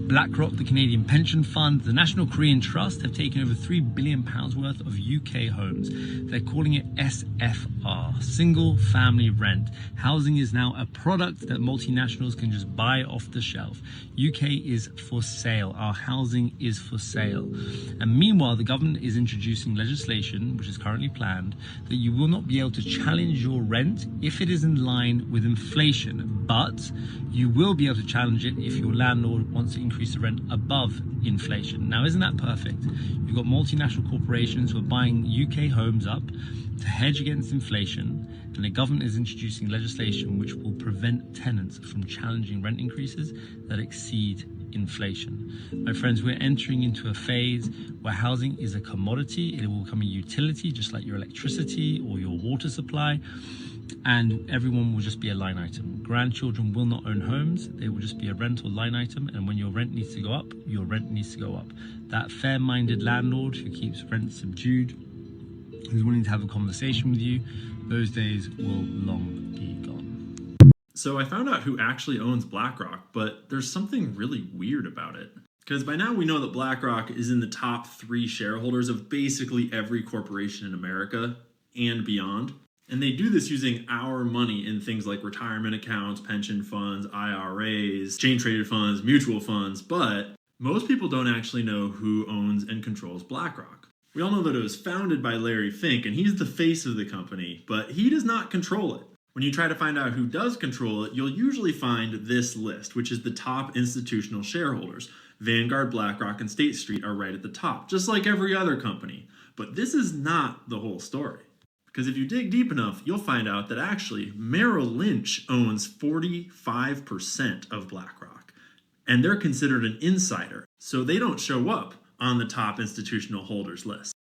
BlackRock, the Canadian pension fund, the National Korean Trust have taken over £3 billion worth of UK homes. They're calling it SFR, single family rent. Housing is now a product that multinationals can just buy off the shelf. UK is for sale. Our housing is for sale. And meanwhile, the government is introducing legislation, which is currently planned, that you will not be able to challenge your rent if it is in line with inflation, but you will be able to challenge it if your landlord wants to increase the rent above inflation. Now, isn't that perfect? You've got multinational corporations who are buying UK homes up to hedge against inflation, and the government is introducing legislation which will prevent tenants from challenging rent increases that exceed inflation. My friends, we're entering into a phase where housing is a commodity. It will become a utility, just like your electricity or your water supply, and everyone will just be a line item. Grandchildren will not own homes. They will just be a rental line item, and when your rent needs to go up, your rent needs to go up. That fair-minded landlord who keeps rent subdued, who's willing to have a conversation with you, those days will long be gone. So I found out who actually owns BlackRock, but there's something really weird about it. Because by now we know that BlackRock is in the top 3 shareholders of basically every corporation in America and beyond. And they do this using our money in things like retirement accounts, pension funds, IRAs, exchange traded funds, mutual funds, but most people don't actually know who owns and controls BlackRock. We all know that it was founded by Larry Fink, and he's the face of the company, but he does not control it. When you try to find out who does control it, you'll usually find this list, which is the top institutional shareholders. Vanguard, BlackRock, and State Street are right at the top, just like every other company. But this is not the whole story. Because if you dig deep enough, you'll find out that actually Merrill Lynch owns 45% of BlackRock. And they're considered an insider, so they don't show up on the top institutional holders list.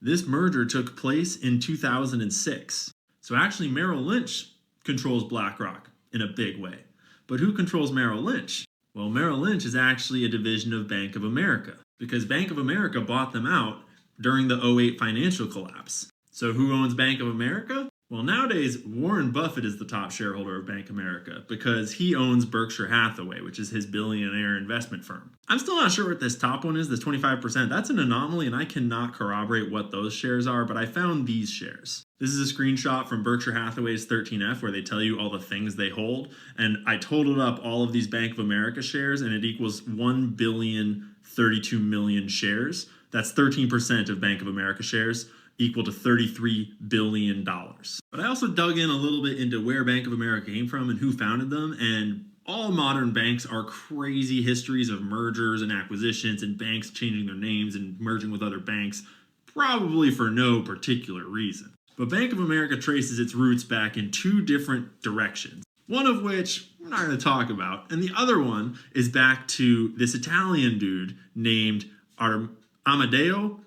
This merger took place in 2006. So actually Merrill Lynch controls BlackRock in a big way. But who controls Merrill Lynch? Well, Merrill Lynch is actually a division of Bank of America, because Bank of America bought them out during the '08 financial collapse. So who owns Bank of America? Well, nowadays, Warren Buffett is the top shareholder of Bank of America because he owns Berkshire Hathaway, which is his billionaire investment firm. I'm still not sure what this top one is, this 25%. That's an anomaly, and I cannot corroborate what those shares are, but I found these shares. This is a screenshot from Berkshire Hathaway's 13F where they tell you all the things they hold, and I totaled up all of these Bank of America shares, and it equals 1,032,000,000 shares. That's 13% of Bank of America shares, equal to $33 billion. But I also dug in a little bit into where Bank of America came from and who founded them, and all modern banks are crazy histories of mergers and acquisitions and banks changing their names and merging with other banks, probably for no particular reason. But Bank of America traces its roots back in 2 different directions, one of which we're not going to talk about, and the other one is back to this Italian dude named Amedeo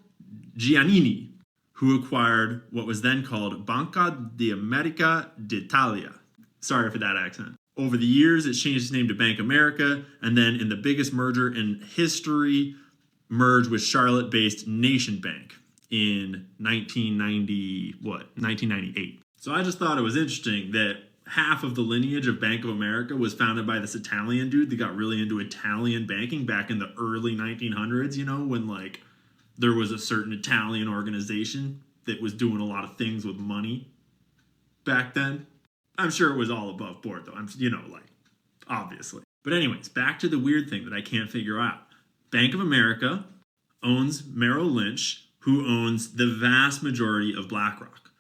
Giannini, who acquired what was then called Banca d'America d'Italia. Sorry for that accent. Over the years, it changed its name to Bank America, and then in the biggest merger in history, merged with Charlotte-based Nation Bank in 1998. So I just thought it was interesting that half of the lineage of Bank of America was founded by this Italian dude that got really into Italian banking back in the early 1900s, when there was a certain Italian organization that was doing a lot of things with money back then. I'm sure it was all above board, though. Obviously. But anyways, back to the weird thing that I can't figure out. Bank of America owns Merrill Lynch, who owns the vast majority of BlackRock.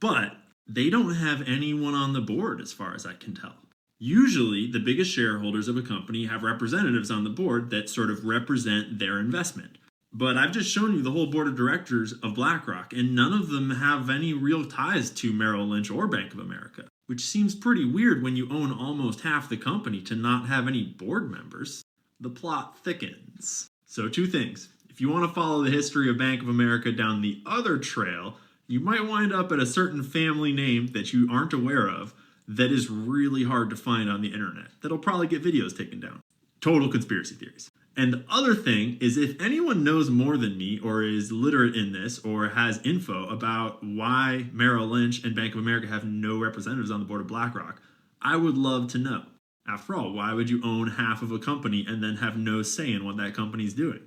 But they don't have anyone on the board, as far as I can tell. Usually, the biggest shareholders of a company have representatives on the board that sort of represent their investment. But I've just shown you the whole board of directors of BlackRock, and none of them have any real ties to Merrill Lynch or Bank of America, which seems pretty weird when you own almost half the company to not have any board members. The plot thickens. So 2 things. If you want to follow the history of Bank of America down the other trail, you might wind up at a certain family name that you aren't aware of that is really hard to find on the internet. That'll probably get videos taken down. Total conspiracy theories. And the other thing is, if anyone knows more than me or is literate in this or has info about why Merrill Lynch and Bank of America have no representatives on the board of BlackRock, I would love to know. After all, why would you own half of a company and then have no say in what that company's doing?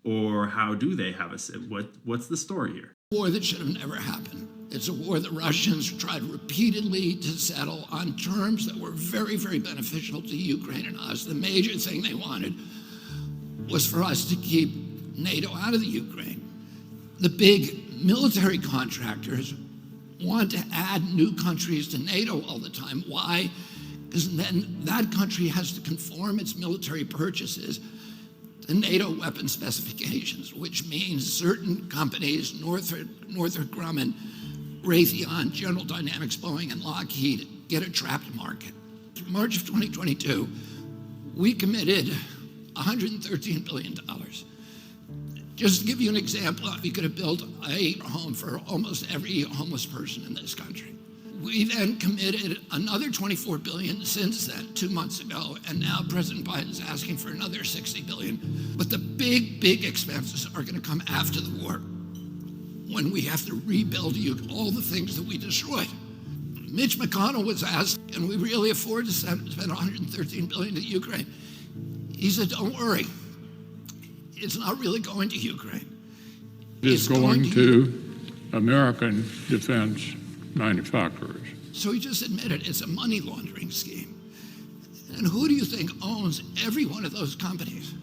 Or how do they have a say? What's the story here? War that should have never happened. It's a war the Russians tried repeatedly to settle on terms that were very, very beneficial to Ukraine and us. The major thing they wanted was for us to keep NATO out of the Ukraine. The big military contractors want to add new countries to NATO all the time. Why? Because then that country has to conform its military purchases to NATO weapon specifications, which means certain companies, Northrop Grumman, Raytheon, General Dynamics, Boeing, and Lockheed, get a trapped market. In March of 2022, we committed $113 billion. Just to give you an example, we could have built a home for almost every homeless person in this country. We then committed another $24 billion since then, 2 months ago, and now President Biden is asking for another $60 billion. But the big expenses are going to come after the war, when we have to rebuild all the things that we destroyed. Mitch McConnell was asked, can we really afford to spend $113 billion to Ukraine? He said, don't worry. It's not really going to Ukraine. It's going to American defense manufacturers. So he just admitted it's a money laundering scheme. And who do you think owns every one of those companies?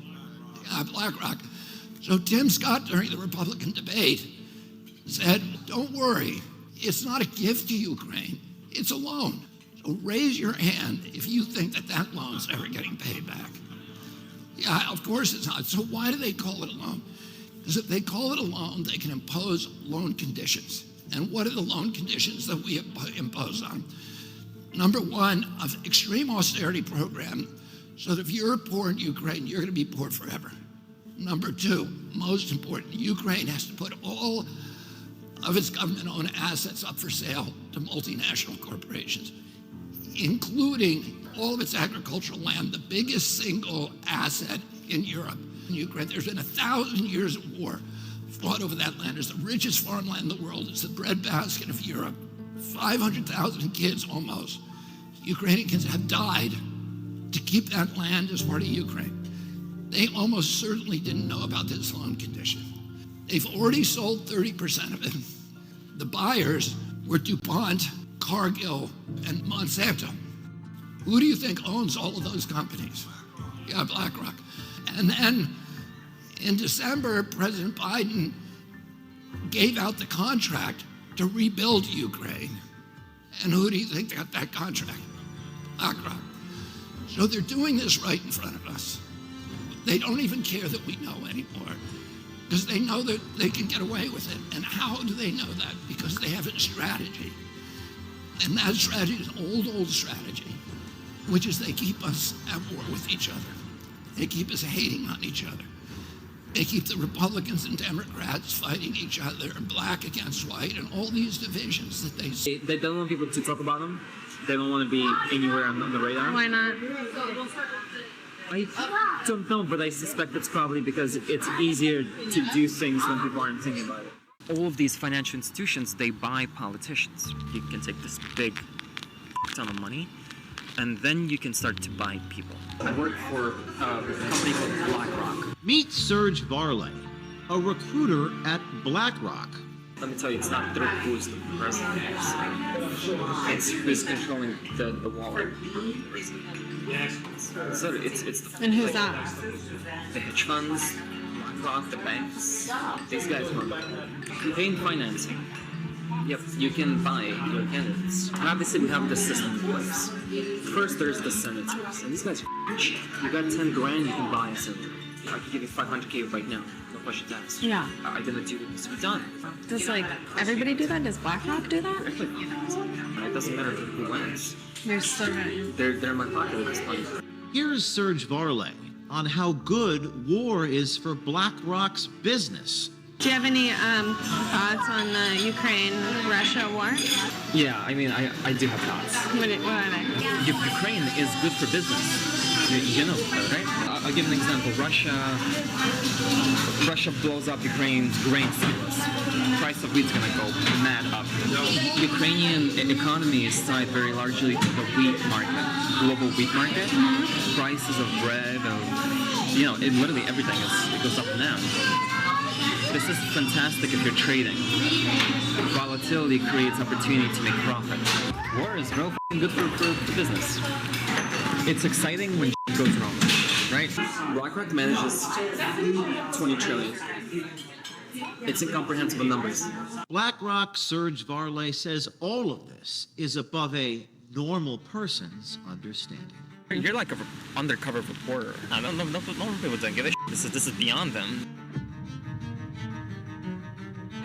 BlackRock. So Tim Scott, during the Republican debate, said, don't worry, it's not a gift to Ukraine, it's a loan. So raise your hand if you think that that loan's ever getting paid back. Yeah, of course it's not. So why do they call it a loan? Because if they call it a loan, they can impose loan conditions. And what are the loan conditions that we impose on? Number one, an extreme austerity program, so that if you're poor in Ukraine, you're going to be poor forever. Number two, most important, Ukraine has to put all of its government-owned assets up for sale to multinational corporations, including all of its agricultural land, the biggest single asset in Europe. In Ukraine, there's been 1,000 years of war fought over that land. It's the richest farmland in the world. It's the breadbasket of Europe. 500,000 kids almost, Ukrainian kids, have died to keep that land as part of Ukraine. They almost certainly didn't know about this loan condition. They've already sold 30% of it. The buyers were DuPont, Cargill, and Monsanto. Who do you think owns all of those companies? Yeah, BlackRock. And then in December, President Biden gave out the contract to rebuild Ukraine. And who do you think got that contract? BlackRock. So they're doing this right in front of us. They don't even care that we know anymore, because they know that they can get away with it. And how do they know that? Because they have a strategy. And that strategy is an old strategy, which is they keep us at war with each other. They keep us hating on each other. They keep the Republicans and Democrats fighting each other, black against white, and all these divisions that they see. They don't want people to talk about them. They don't want to be anywhere on the radar. Why not? I don't know, but I suspect it's probably because it's easier to do things when people aren't thinking about it. All of these financial institutions, they buy politicians. You can take this big ton of money, and then you can start to buy people. I work for a company called BlackRock. Meet Serge Varley, a recruiter at BlackRock. Let me tell you, it's not through who's the president. It's who's controlling the wallet. So it's And who's that? The hedge funds, BlackRock, the banks. These guys run campaign financing. Yep, you can buy your candidates. Obviously, we have the system in place. First, there's the senators, and these guys are rich. You got 10 grand, you can buy a senator. I could give you 500K right now. No questions asked. Yeah. I'm gonna do this. We're done. Does everybody do that? Does BlackRock do that? It doesn't matter who wins. You're so good. They're in my pocket at this point. Here's Serge Varley on how good war is for BlackRock's business. Do you have any thoughts on the Ukraine-Russia war? Yeah, I mean, I do have thoughts. What are they? Ukraine is good for business. You know that, right? I'll give an example. Russia blows up Ukraine's grain silos. Price of wheat's gonna go mad up. Ukrainian economy is tied very largely to the wheat market, global wheat market. Prices of bread, literally everything it goes up and down. This is fantastic if you're trading. Volatility creates opportunity to make profit. War is real good for business. It's exciting when goes wrong, right? BlackRock manages 20 trillion. It's incomprehensible numbers. BlackRock Serge Varley says all of this is above a normal person's understanding. You're like an undercover reporter. I don't know. No people don't give a shit. This is beyond them.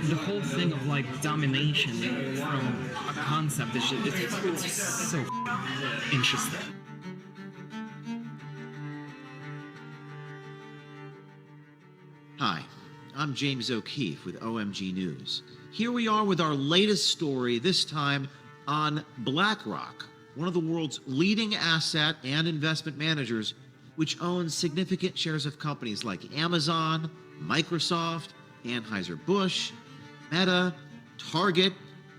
The whole thing of like domination from a concept is it's so interesting. Hi, I'm James O'Keefe with OMG News. Here we are with our latest story, this time on BlackRock, one of the world's leading asset and investment managers, which owns significant shares of companies like Amazon, Microsoft, Anheuser-Busch, Meta, Target,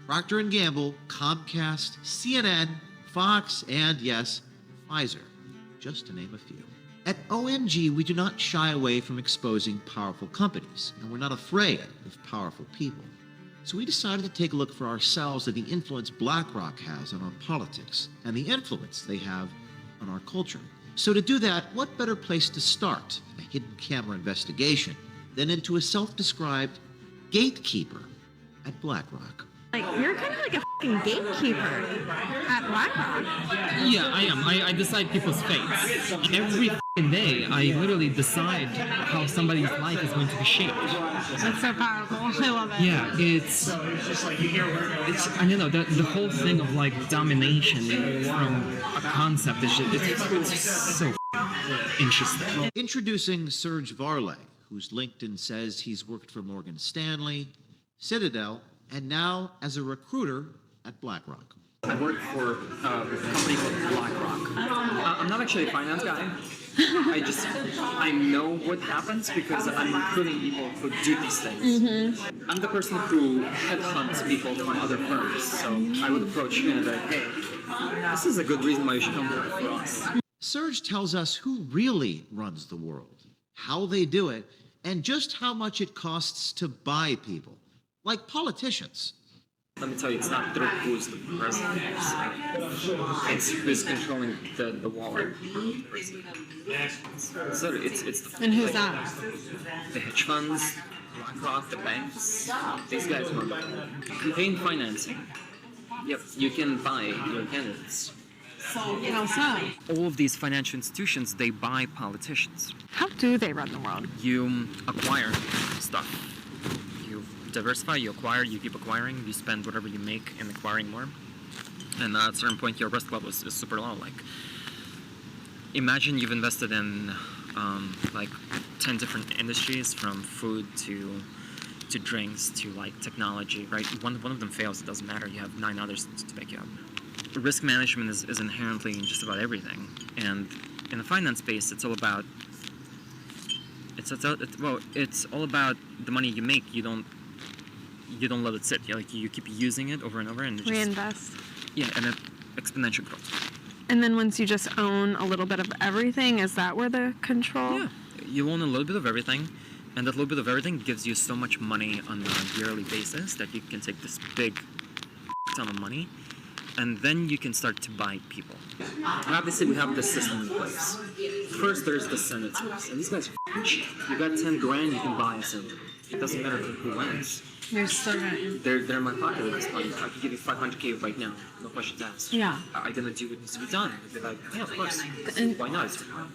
Procter & Gamble, Comcast, CNN, Fox, and yes, Pfizer, just to name a few. At OMG, we do not shy away from exposing powerful companies, and we're not afraid of powerful people. So we decided to take a look for ourselves at the influence BlackRock has on our politics and the influence they have on our culture. So to do that, what better place to start a hidden camera investigation than into a self-described gatekeeper at BlackRock? Like, you're kind of like a fucking gatekeeper at BlackRock. Yeah, I am. I decide people's fates. Every fucking day, I literally decide how somebody's life is going to be shaped. That's so powerful. I love it. Yeah, it's I don't know, the whole thing of like domination from a concept is it's so interesting. Introducing Serge Varley, whose LinkedIn says he's worked for Morgan Stanley, Citadel, and now as a recruiter at BlackRock. I work for a company called BlackRock. I'm not actually a finance guy. I know what happens because I'm recruiting people who do these things. I'm the person who headhunts people from other firms. So I would approach you and be like, hey, this is a good reason why you should come work for us. Serge tells us who really runs the world, how they do it, and just how much it costs to buy people, like politicians. Let me tell you, it's not through who's the president. It's who's controlling the wallet. So it's And who's that? The hedge funds, BlackRock, the banks. These guys run campaign financing. Yep, you can buy your candidates. How so? All of these financial institutions, they buy politicians. How do they run the world? You acquire stuff. Diversify, you acquire, you keep acquiring, you spend whatever you make in acquiring more, and at a certain point your risk level is super low. Like, imagine you've invested in like 10 different industries, from food to drinks to like technology, right? One of them fails, it doesn't matter, you have 9 others to back you up. Risk management is inherently in just about everything, and in the finance space it's all about it's all about the money you make. You don't let it sit. You keep using it over and over, and Reinvest. Yeah, and it exponential growth. And then once you just own a little bit of everything, is that where the control? Yeah, you own a little bit of everything, and that little bit of everything gives you so much money on a yearly basis that you can take this big ton of money, and then you can start to buy people. Obviously, we have this system in place. First, there's the Senate space, and these guys are cheap. You got 10 grand, you can buy a senator. It doesn't matter who wins. You're still right. They're in my pocket at this point. I can give you $500K right now, no questions asked. Yeah. Are you gonna do what needs to be done? They'd be like, yeah, of course. And why not?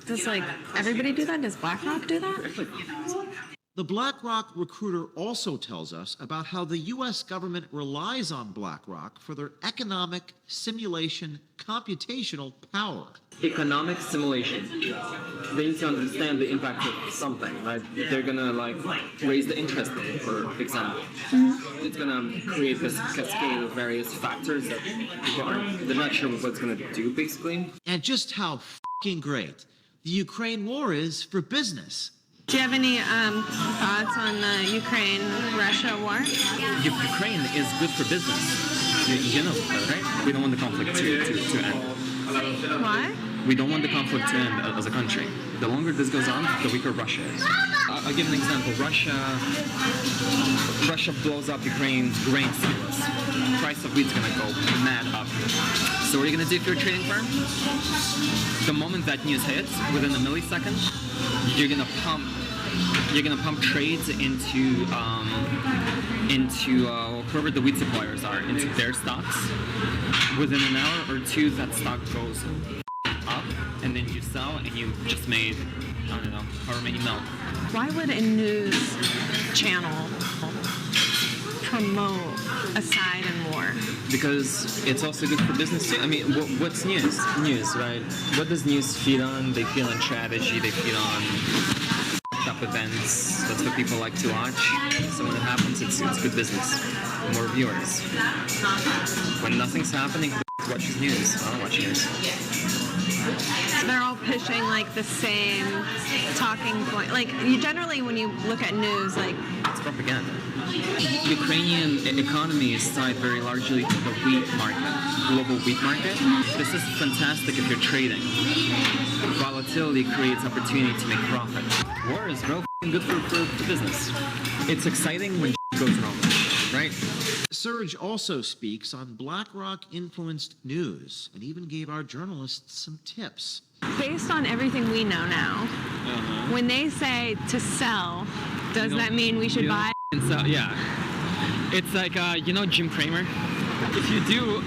does everybody do that? Does BlackRock do that? The BlackRock recruiter also tells us about how the U.S. government relies on BlackRock for their economic simulation computational power. Economic simulation. They need to understand the impact of something, right? They're gonna raise the interest rate, for example. It's gonna create this cascade of various factors that they're not sure what it's gonna do, basically. And just how fucking great the Ukraine war is for business. Do you have any thoughts on the Ukraine-Russia war? Ukraine is good for business. You know, right? We don't want the conflict to end. Why? We don't want the conflict to end as a country. The longer this goes on, the weaker Russia is. I'll give an example. Russia blows up Ukraine's grain silos. Price of wheat's gonna go mad up. So what are you gonna do if you're a trading firm? The moment that news hits, within a millisecond, you're gonna pump trades into whoever the wheat suppliers are, into their stocks. Within an hour or two, that stock goes up, and then you sell, and you just made, I don't know, however many mil. Why would a news channel promote a side in war? Because it's also good for business too. I mean, what's news? News, right? What does news feed on? They feed on strategy, they feed on up events. That's what people like to watch. So when it happens, it's good business. More viewers. When nothing's happening, watches news. I don't watch news. They're all pushing like the same talking point. Like you generally, when you look at news, like it's propaganda. Ukrainian economy is tied very largely to the wheat market, global wheat market. This is fantastic if you're trading. Volatility creates opportunity to make profit. War is real good for business. It's exciting when goes wrong, right? Serge also speaks on BlackRock-influenced news and even gave our journalists some tips. based on everything we know now, when they say to sell, does that mean we should buy? And so, yeah. It's like, Jim Cramer? If you do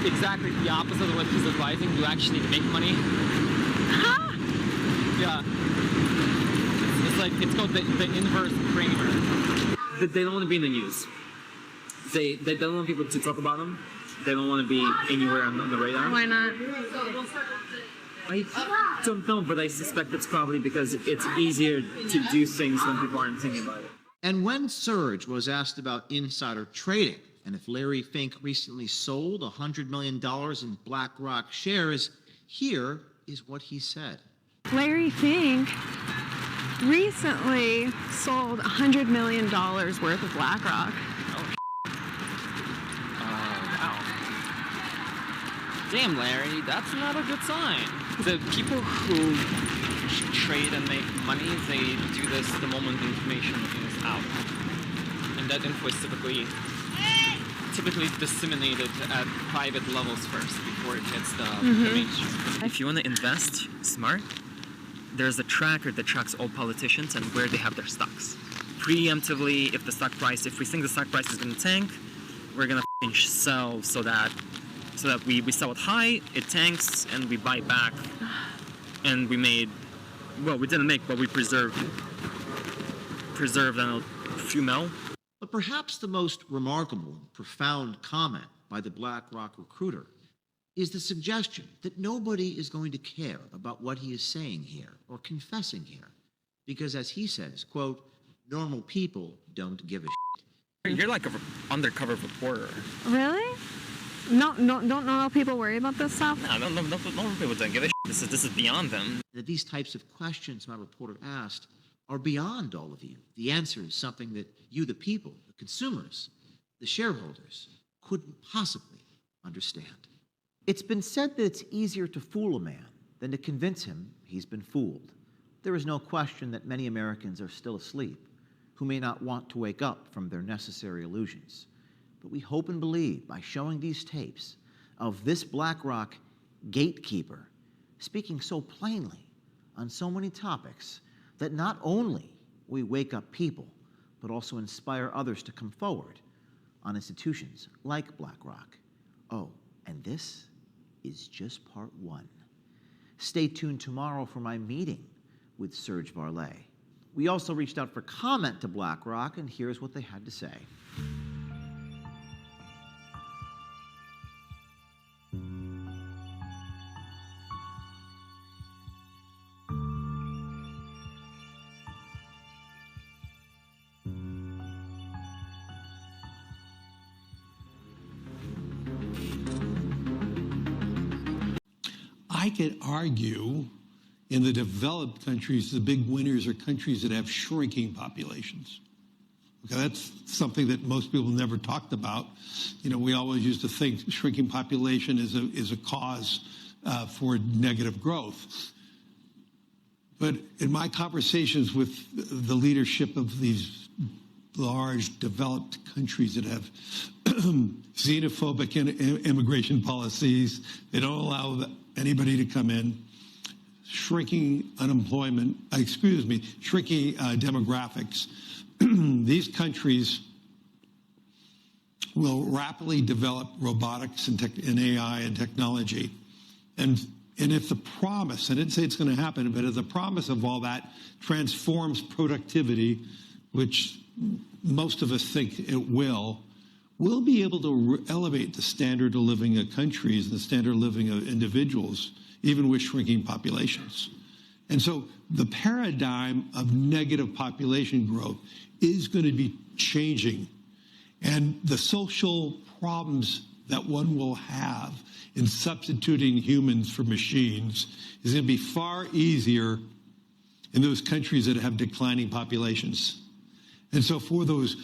exactly the opposite of what he's advising, you actually make money. Huh? Yeah. It's called the inverse Cramer. They don't want to be in the news. They don't want people to talk about them. They don't want to be anywhere on the radar. Why not? I don't know, but I suspect it's probably because it's easier to do things when people aren't thinking about it. And when Serge was asked about insider trading and if Larry Fink recently sold $100 million in BlackRock shares, here is what he said. Larry Fink recently sold $100 million worth of BlackRock. Wow. Damn, Larry, that's not a good sign. The people who trade and make money, they do this the moment the information is out. And that info is typically disseminated at private levels first before it hits the mainstream. If you want to invest smart, there's a tracker that tracks all politicians and where they have their stocks. Preemptively, if we think the stock price is going to tank, we're going to sell so that we sell it high, it tanks, and we buy back. And we didn't make, but we preserved a few mil. But perhaps the most remarkable and profound comment by the BlackRock recruiter is the suggestion that nobody is going to care about what he is saying here or confessing here. Because as he says, quote, normal people don't give a shit. You're like an undercover reporter. Really? No, don't normal people worry about this stuff? No, normal people don't give a shit. This is beyond them. That these types of questions my reporter asked are beyond all of you. The answer is something that you, the people, the consumers, the shareholders, couldn't possibly understand. It's been said that it's easier to fool a man than to convince him he's been fooled. There is no question that many Americans are still asleep who may not want to wake up from their necessary illusions. But we hope and believe by showing these tapes of this BlackRock gatekeeper speaking so plainly on so many topics that not only we wake up people, but also inspire others to come forward on institutions like BlackRock. Oh, and this is just part one. Stay tuned tomorrow for my meeting with Serge Varlay. We also reached out for comment to BlackRock, and here's what they had to say. I could argue In the developed countries, the big winners are countries that have shrinking populations. Okay, that's something that most people never talked about. You know, we always used to think shrinking population is a cause for negative growth. But in my conversations with the leadership of these large developed countries that have xenophobic immigration policies, they don't allow anybody to come in, shrinking unemployment, shrinking demographics, these countries will rapidly develop robotics and AI and technology. And if the promise, I didn't say it's going to happen, but if the promise of all that transforms productivity, which most of us think it will, we'll be able to elevate the standard of living of countries and the standard of living of individuals, even with shrinking populations. And so the paradigm of negative population growth is going to be changing. And the social problems that one will have in substituting humans for machines is going to be far easier in those countries that have declining populations. And so for those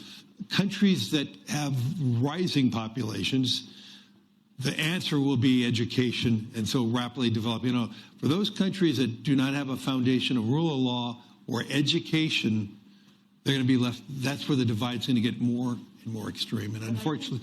countries that have rising populations, the answer will be education, and so rapidly develop. You know, for those countries that do not have a foundation of rule of law or education, they're going to be left. That's where the divide's going to get more and more extreme. And unfortunately,